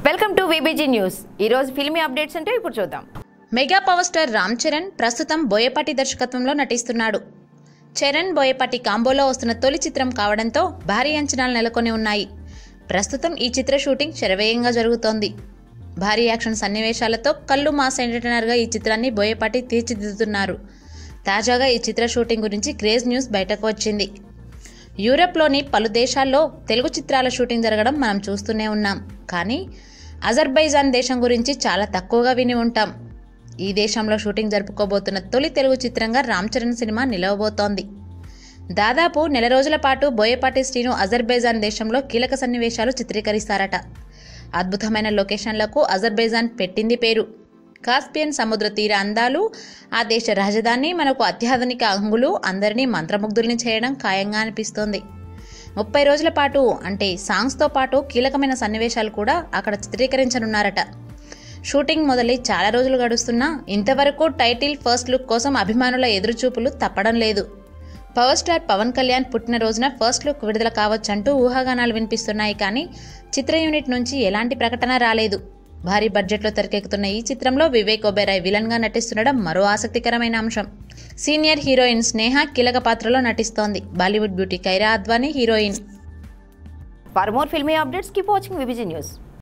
Welcome to VBG news. ఈ రోజు filmy updates అంటే ఇప్పుడు చూద్దాం. Mega power star Ram Charan ప్రస్తుతం బోయపాటి దర్శకత్వంలో నటిస్తున్నాడు. చరణ్ బోయపాటి కాంబోలో వస్తున్న తొలి చిత్రం కావడంతో భారీ అంచనాలు నెలకొని ఉన్నాయి. ప్రస్తుతం ఈ చిత్ర షూటింగ్ శరవేగంగా జరుగుతోంది. భారీ యాక్షన్ సన్నివేశాలతో కళ్ళు మాస్ ఎంటర్టైనర్గా ఈ చిత్రాన్ని బోయపాటి తీర్చిదిద్దుతున్నారు. తాజాగా ఈ చిత్ర షూటింగ్ గురించి క్రేజ్ న్యూస్ బయటకు వచ్చింది. యూరప్లోని పలు దేశాల్లో తెలుగు చిత్రాల షూటింగ్ జరగడం మనం చూస్తూనే ఉన్నాం. కానీ అజర్బైజాన్ దేశం గురించి చాలా తక్కువగా విని ఉంటాం. ఈ దేశంలో షూటింగ్ జరుపుకోబోతున్న తొలి తెలుగు చిత్రంగా రామ్ చరణ్ సినిమా నిలవబోతోంది. దాదాపు నెల రోజుల పాటు బోయపాటి శ్రీను అజర్బైజాన్ దేశంలో కీలక సన్నివేశాలు చిత్రీకరిస్తారట. అద్భుతమైన లొకేషన్లకు అజర్బైజాన్ పెట్టింది పేరు. కాస్పియన్ సముద్ర తీర అందాలు, ఆ దేశ రాజధాని, మనకు అత్యాధునిక హంగులు అందరినీ మంత్రముగ్ధుల్ని చేయడం ఖాయంగా అనిపిస్తోంది. 30 రోజుల పాటు అంటే సాంగ్స్తో పాటు కీలకమైన సన్నివేశాలు కూడా అక్కడ చిత్రీకరించనున్నారట. షూటింగ్ మొదలై చాలా రోజులు గడుస్తున్నా ఇంతవరకు టైటిల్ ఫస్ట్ లుక్ కోసం అభిమానుల ఎదురుచూపులు తప్పడం లేదు. పవర్ స్టార్ పవన్ కళ్యాణ్ పుట్టినరోజున ఫస్ట్ లుక్ విడుదల కావచ్చంటూ ఊహాగానాలు వినిపిస్తున్నాయి. కానీ చిత్ర యూనిట్ నుంచి ఎలాంటి ప్రకటన రాలేదు. భారీ బడ్జెట్లో తెరకెక్కుతున్న ఈ చిత్రంలో వివేక్ ఒబెరాయ్ విలన్గా నటిస్తుండడం మరో ఆసక్తికరమైన అంశం. సీనియర్ హీరోయిన్ స్నేహ కీలక పాత్రలో నటిస్తోంది. Bollywood beauty Kiara Advani heroine. For more filmy updates keep watching VBG news.